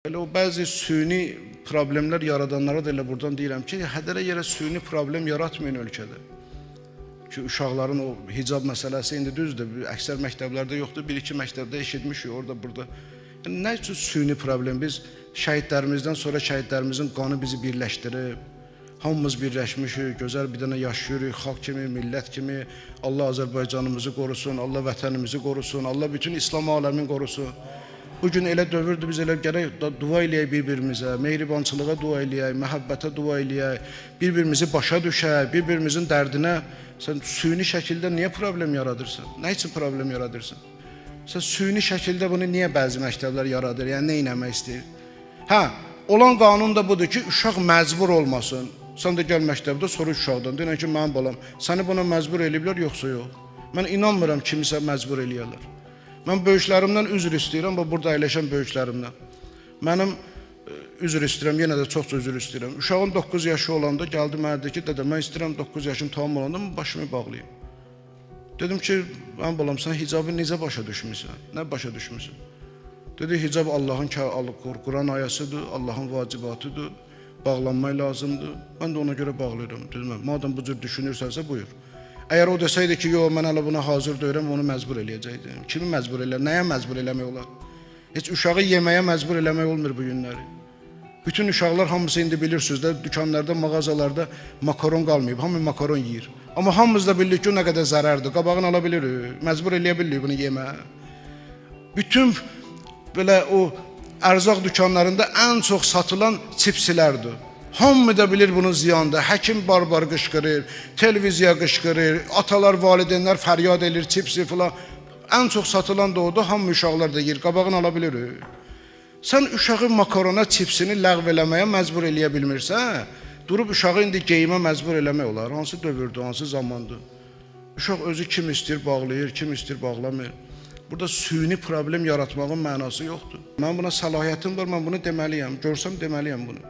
Elə o bəzi süni problemlər yaradanlara da elə buradan deyirəm ki, hədərə yerə süni problem yaratmayın ölkədə. Ki, uşaqların o hicab məsələsi indi düzdür, əksər məktəblərdə yoxdur, bir-iki məktəbdə eşitmişik, orada, burada. Yəni, nə üçün süni problem? Biz şəhidlərimizdən sonra şəhidlərimizin qanı bizi birləşdirib, hamımız birləşmişik, gözəl bir dənə yaşayırıq, xalq kimi, millət kimi. Allah Azərbaycanımızı qorusun, Allah vətənimizi qorusun, Allah bütün İslam aləmini qorusun. Bugün elə dövrdür, biz elə gərək dua eləyək bir-birimizə, mehribançılığa dua eləyək, məhəbbətə dua eləyək, bir-birimizi başa düşək, bir-birimizin dərdinə. Sən süni şəkildə niyə problem yaradırsan? Nə üçün problem yaradırsan? Sən süni şəkildə bunu niyə bəzi məktəblər yaradır? Yəni, nə eləmək istəyir? Hə, olan qanun da budur ki, uşaq məcbur olmasın. Sən də gəl məktəbdə soruş uşaqdan, deyən ki, mənim balam, səni buna məcbur eləyiblər, yoxsa yox? Mən inanmıram kimisə məcbur eləyərlər. Mən böyüklərimdən üzr istəyirəm, burada əyləşən böyüklərimdən. Mənim üzr istəyirəm, yenə də çox üzr istəyirəm. Uşağın 9 yaşı olanda gəldi mənə dedi ki, dədə, mən istəyirəm 9 yaşım tamam olanda başımı bağlayayım. Dedim ki, mən balam, sən hicabı necə başa düşmüsən? Nə başa düşmüsən? Dedi, hicab Allahın Quran ayəsidir, Allahın vacibatıdır, bağlanmaq lazımdır. Mən də ona görə bağlayıram. Dedim, madem bu cür düşünürsənsə, buyur. Əgər o desəydi ki, yox, mən hələ buna hazır deyirəm, onu məcbur eləyəcəkdim. Kimi məcbur eləyər? Nəyə məcbur eləmək olar? Heç uşağı yeməyə məcbur eləmək olmur bu günləri. Bütün uşaqlar hamısı indi bilirsiniz də, dükanlarda, mağazalarda makaron qalmayıb, hamı makaron yeyir. Amma hamımız da bilirik ki, o nə qədər zərərdir, qabağını ala bilirik, məcbur eləyə bilirik bunu yeməyə. Bütün belə o ərzaq dükanlarında ən çox satılan çipsilərdir. Hamı da bilir bunun ziyandır. Həkim barbar qışqırır, televiziya qışqırır, atalar, valideynlər fəryad edir, çipsi filan. Ən çox satılan da odur, hamı uşaqlar da yeyir, qabağını ala bilirik. Sən uşağı makarona, çipsini ləğv eləməyə məcbur eləyə bilmirsən, durub uşağı indi geyimə məcbur eləmək olar. Hansı dövrdür, hansı zamandır? Uşaq özü kim istəyir bağlayır, kim istəyir bağlamır. Burada süni problem yaratmağın mənası yoxdur. Mən buna səlahiyyətim var, mən bunu deməliyəm, görsəm deməliyəm bunu.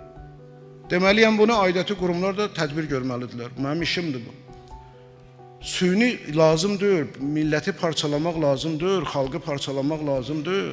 Deməliyəm bunu, aidiyyəti qurumlar da tədbir görməlidirlər. Mənim işimdir bu. Süni lazımdır, milləti parçalamaq lazımdır, xalqı parçalamaq lazımdır.